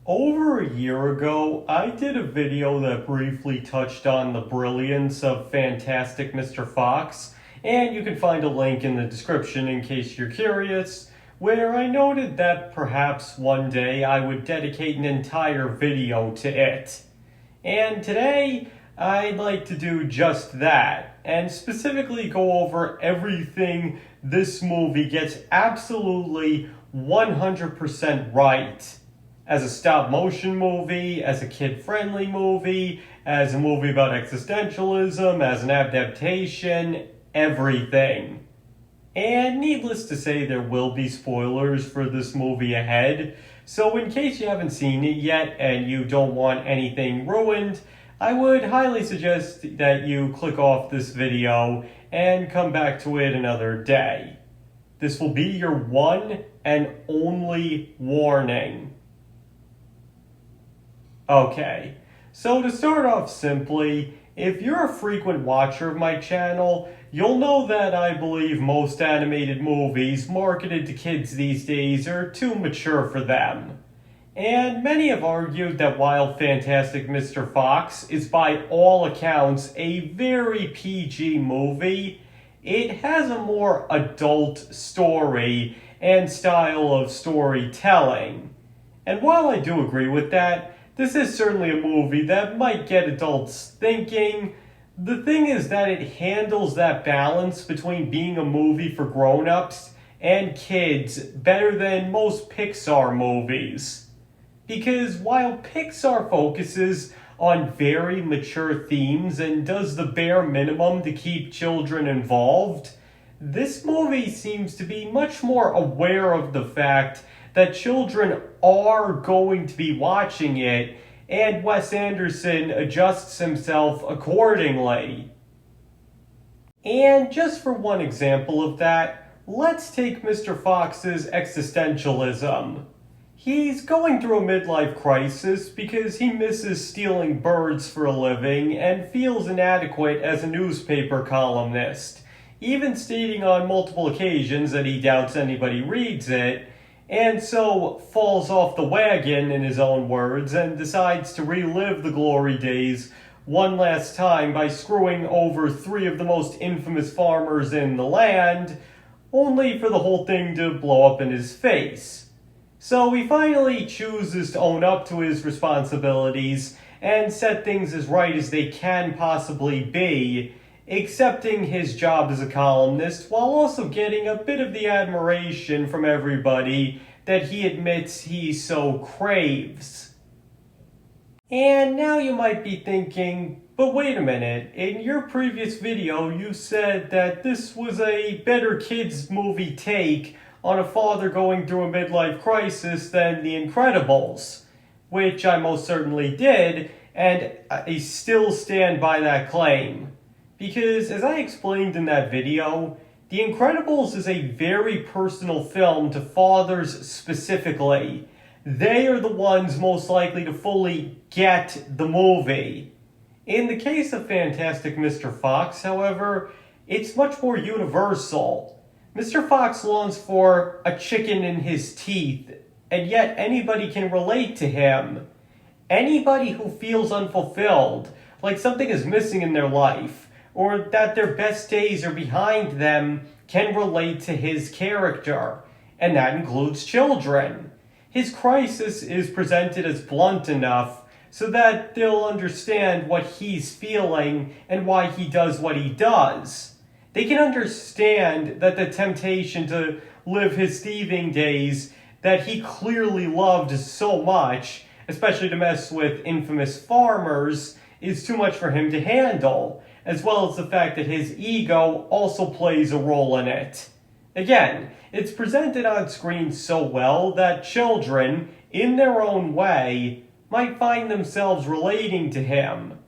Over a year ago, I did a video that briefly touched on the brilliance of Fantastic Mr. Fox, and you can find a link in the description in case you're curious, where I noted that perhaps one day I would dedicate an entire video to it. And today, I'd like to do just that, and specifically go over everything this movie gets absolutely 100% right. As a stop motion movie, as a kid-friendly movie, as a movie about existentialism, as an adaptation, everything. And needless to say, there will be spoilers for this movie ahead, so in case you haven't seen it yet and you don't want anything ruined, I would highly suggest that you click off this video and come back to it another day. This will be your one and only warning. Okay, so to start off simply, if you're a frequent watcher of my channel, you'll know that I believe most animated movies marketed to kids these days are too mature for them. And many have argued that while Fantastic Mr. Fox is by all accounts a very PG movie, it has a more adult story and style of storytelling. And while I do agree with that, this is certainly a movie that might get adults thinking. The thing is that it handles that balance between being a movie for grown-ups and kids better than most Pixar movies. Because while Pixar focuses on very mature themes and does the bare minimum to keep children involved, this movie seems to be much more aware of the fact that children are going to be watching it, and Wes Anderson adjusts himself accordingly. And just for one example of that, let's take Mr. Fox's existentialism. He's going through a midlife crisis because he misses stealing birds for a living and feels inadequate as a newspaper columnist, even stating on multiple occasions that he doubts anybody reads it, and so falls off the wagon, in his own words, and decides to relive the glory days one last time by screwing over 3 of the most infamous farmers in the land, only for the whole thing to blow up in his face. So he finally chooses to own up to his responsibilities and set things as right as they can possibly be, accepting his job as a columnist while also getting a bit of the admiration from everybody that he admits he so craves. And now you might be thinking, but wait a minute, in your previous video you said that this was a better kids movie take on a father going through a midlife crisis than The Incredibles, which I most certainly did, and I still stand by that claim. Because, as I explained in that video, The Incredibles is a very personal film to fathers specifically. They are the ones most likely to fully get the movie. In the case of Fantastic Mr. Fox, however, it's much more universal. Mr. Fox longs for a chicken in his teeth, and yet anybody can relate to him. Anybody who feels unfulfilled, like something is missing in their life, or that their best days are behind them, can relate to his character, and that includes children. His crisis is presented as blunt enough so that they'll understand what he's feeling and why he does what he does. They can understand that the temptation to live his thieving days that he clearly loved so much, especially to mess with infamous farmers, is too much for him to handle, as well as the fact that his ego also plays a role in it. Again, it's presented on screen so well that children, in their own way, might find themselves relating to him.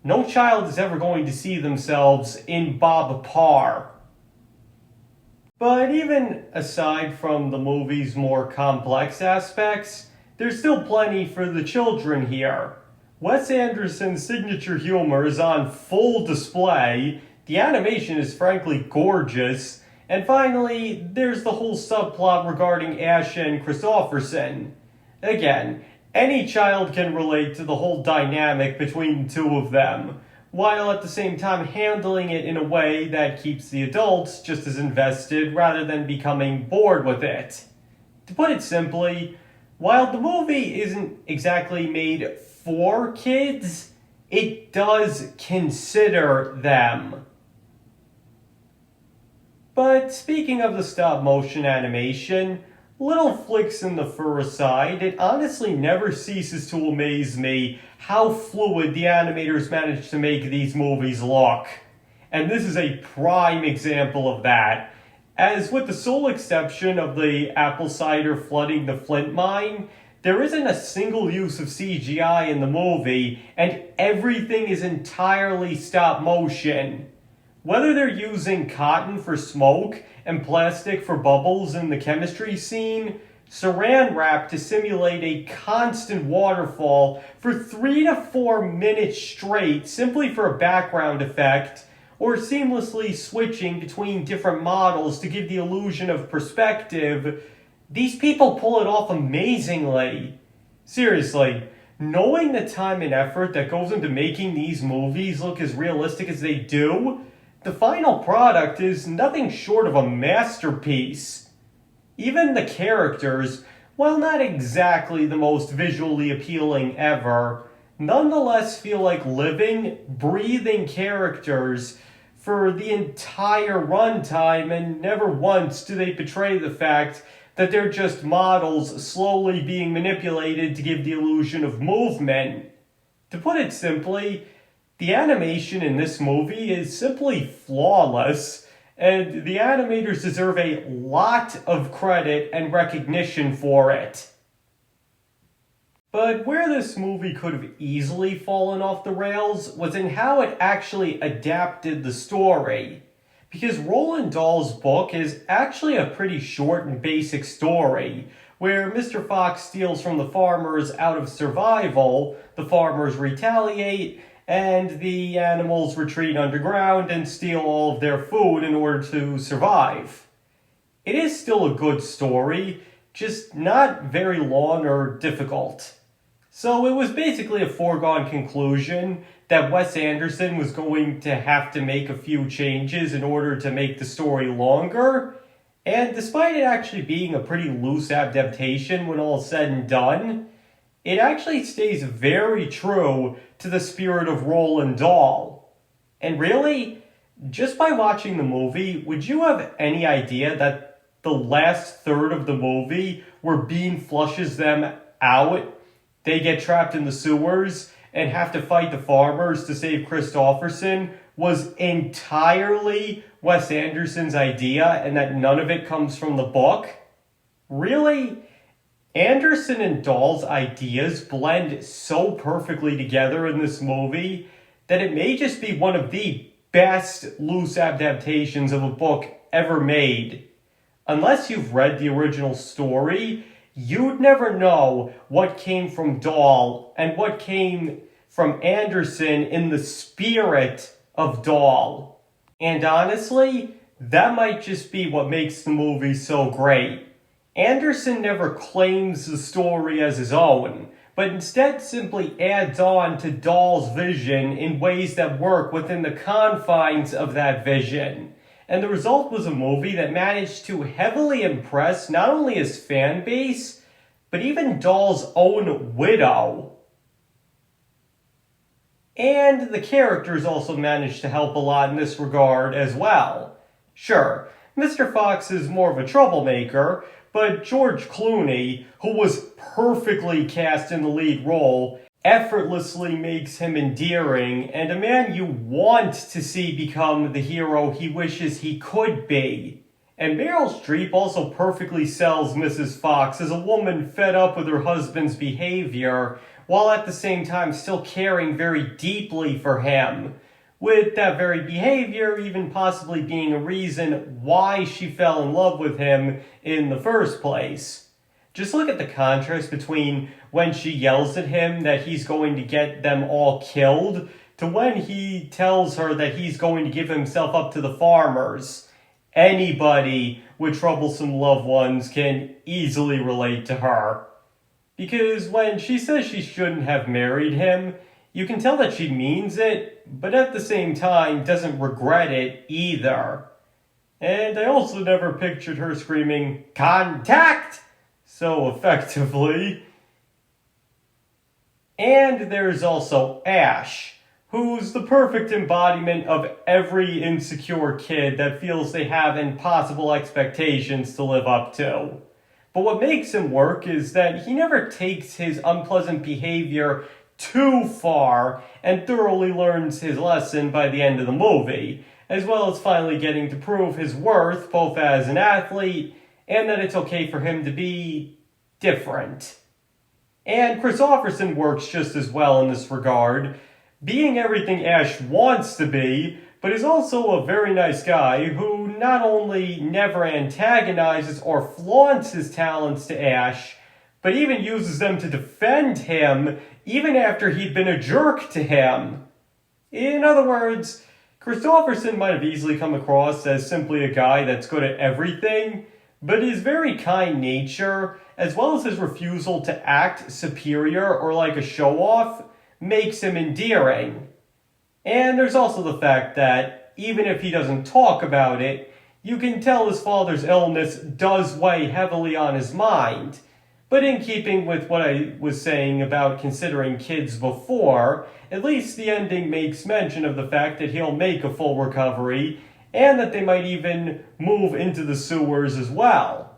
No child is ever going to see themselves in Bob Parr. But even aside from the movie's more complex aspects, there's still plenty for the children here. Wes Anderson's signature humor is on full display, the animation is frankly gorgeous, and finally, there's the whole subplot regarding Ash and Christopherson. Again, Any child can relate to the whole dynamic between the two of them, while at the same time handling it in a way that keeps the adults just as invested rather than becoming bored with it. To put it simply, while the movie isn't exactly made for kids, it does consider them. But speaking of the stop motion animation, little flicks in the fur aside, it honestly never ceases to amaze me how fluid the animators managed to make these movies look. And this is a prime example of that, as with the sole exception of the apple cider flooding the Flint mine, there isn't a single use of CGI in the movie, and everything is entirely stop motion. Whether they're using cotton for smoke and plastic for bubbles in the chemistry scene, saran wrap to simulate a constant waterfall for 3 to 4 minutes straight simply for a background effect, or seamlessly switching between different models to give the illusion of perspective, these people pull it off amazingly. Seriously, knowing the time and effort that goes into making these movies look as realistic as they do, the final product is nothing short of a masterpiece. Even the characters, while not exactly the most visually appealing ever, nonetheless feel like living, breathing characters for the entire runtime, and never once do they betray the fact that they're just models slowly being manipulated to give the illusion of movement. To put it simply, the animation in this movie is simply flawless, and the animators deserve a lot of credit and recognition for it. But where this movie could have easily fallen off the rails was in how it actually adapted the story. Because Roald Dahl's book is actually a pretty short and basic story, where Mr. Fox steals from the farmers out of survival, the farmers retaliate, and the animals retreat underground and steal all of their food in order to survive. It is still a good story, just not very long or difficult. So it was basically a foregone conclusion that Wes Anderson was going to have to make a few changes in order to make the story longer, and despite it actually being a pretty loose adaptation when all is said and done, it actually stays very true to the spirit of Roald Dahl. And really, just by watching the movie, would you have any idea that the last third of the movie, where Bean flushes them out, they get trapped in the sewers and have to fight the farmers to save Christopherson, was entirely Wes Anderson's idea and that none of it comes from the book? Really? Anderson and Dahl's ideas blend so perfectly together in this movie that it may just be one of the best loose adaptations of a book ever made. Unless you've read the original story, you'd never know what came from Dahl and what came from Anderson in the spirit of Dahl. And honestly, that might just be what makes the movie so great. Anderson never claims the story as his own, but instead simply adds on to Dahl's vision in ways that work within the confines of that vision. And the result was a movie that managed to heavily impress not only his fan base, but even Dahl's own widow. And the characters also managed to help a lot in this regard as well. Sure, Mr. Fox is more of a troublemaker, but George Clooney, who was perfectly cast in the lead role, effortlessly makes him endearing and a man you want to see become the hero he wishes he could be. And Meryl Streep also perfectly sells Mrs. Fox as a woman fed up with her husband's behavior, while at the same time still caring very deeply for him, with that very behavior even possibly being a reason why she fell in love with him in the first place. Just look at the contrast between when she yells at him that he's going to get them all killed, to when he tells her that he's going to give himself up to the farmers. Anybody with troublesome loved ones can easily relate to her. Because when she says she shouldn't have married him, you can tell that she means it, but at the same time doesn't regret it either. And I also never pictured her screaming, "Contact!" so effectively. And there's also Ash, who's the perfect embodiment of every insecure kid that feels they have impossible expectations to live up to. But what makes him work is that he never takes his unpleasant behavior too far and thoroughly learns his lesson by the end of the movie, as well as finally getting to prove his worth both as an athlete and that it's okay for him to be different. And Christopherson works just as well in this regard, being everything Ash wants to be, but is also a very nice guy who not only never antagonizes or flaunts his talents to Ash, but even uses them to defend him even after he'd been a jerk to him. In other words, Christopherson might have easily come across as simply a guy that's good at everything, but his very kind nature, as well as his refusal to act superior or like a show-off, makes him endearing. And there's also the fact that, even if he doesn't talk about it, you can tell his father's illness does weigh heavily on his mind. But in keeping with what I was saying about considering kids before, at least the ending makes mention of the fact that he'll make a full recovery, and that they might even move into the sewers as well.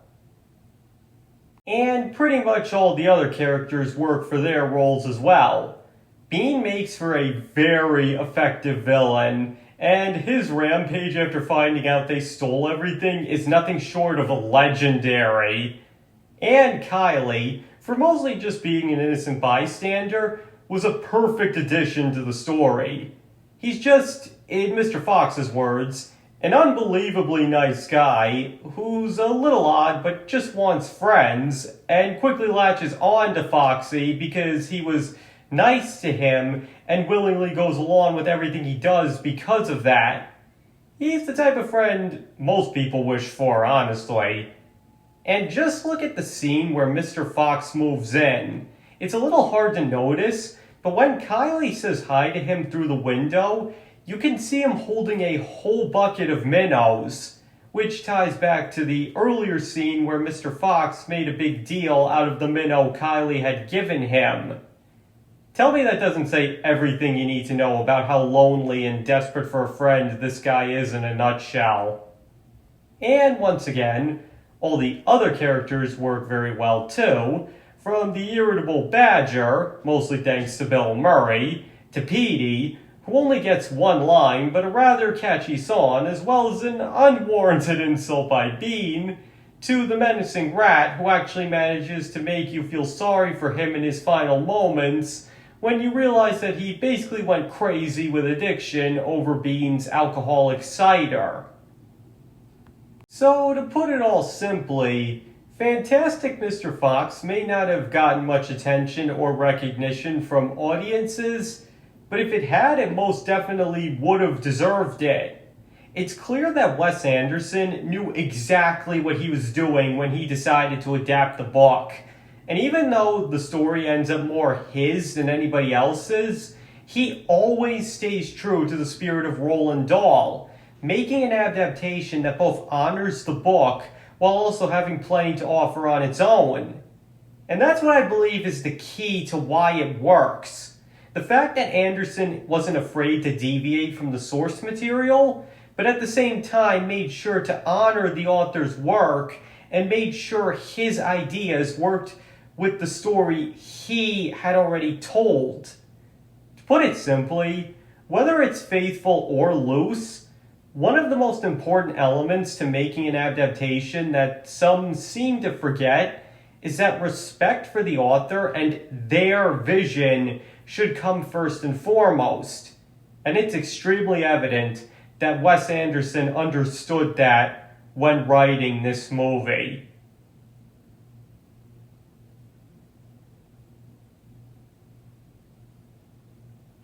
And pretty much all the other characters work for their roles as well. Bean makes for a very effective villain, and his rampage after finding out they stole everything is nothing short of legendary. And Kylie, for mostly just being an innocent bystander, was a perfect addition to the story. He's just, in Mr. Fox's words, an unbelievably nice guy who's a little odd but just wants friends, and quickly latches on to Foxy because he was nice to him and willingly goes along with everything he does because of that. He's the type of friend most people wish for, honestly. And just look at the scene where Mr. Fox moves in. It's a little hard to notice, but when Kylie says hi to him through the window, you can see him holding a whole bucket of minnows, which ties back to the earlier scene where Mr. Fox made a big deal out of the minnow Kylie had given him. Tell me that doesn't say everything you need to know about how lonely and desperate for a friend this guy is in a nutshell. And once again, all the other characters work very well too, from the irritable Badger, mostly thanks to Bill Murray, to Petey, who only gets one line but a rather catchy song, as well as an unwarranted insult by Bean, to the menacing Rat, who actually manages to make you feel sorry for him in his final moments, when you realize that he basically went crazy with addiction over Bean's alcoholic cider. So, to put it all simply, Fantastic Mr. Fox may not have gotten much attention or recognition from audiences, but if it had, it most definitely would have deserved it. It's clear that Wes Anderson knew exactly what he was doing when he decided to adapt the book. And even though the story ends up more his than anybody else's, he always stays true to the spirit of Roald Dahl, making an adaptation that both honors the book while also having plenty to offer on its own. And that's what I believe is the key to why it works. The fact that Anderson wasn't afraid to deviate from the source material, but at the same time made sure to honor the author's work and made sure his ideas worked with the story he had already told. To put it simply, whether it's faithful or loose, one of the most important elements to making an adaptation that some seem to forget is that respect for the author and their vision should come first and foremost. And it's extremely evident that Wes Anderson understood that when writing this movie.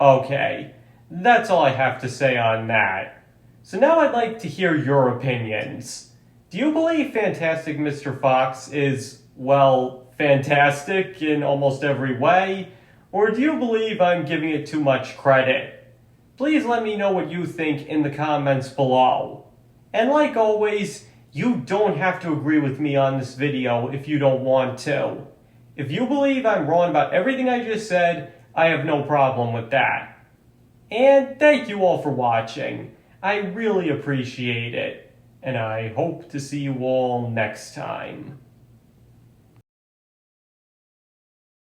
Okay, that's all I have to say on that. So now I'd like to hear your opinions. Do you believe Fantastic Mr. Fox is, well, fantastic in almost every way? Or do you believe I'm giving it too much credit? Please let me know what you think in the comments below. And like always, you don't have to agree with me on this video if you don't want to. If you believe I'm wrong about everything I just said, I have no problem with that. And thank you all for watching. I really appreciate it. And I hope to see you all next time.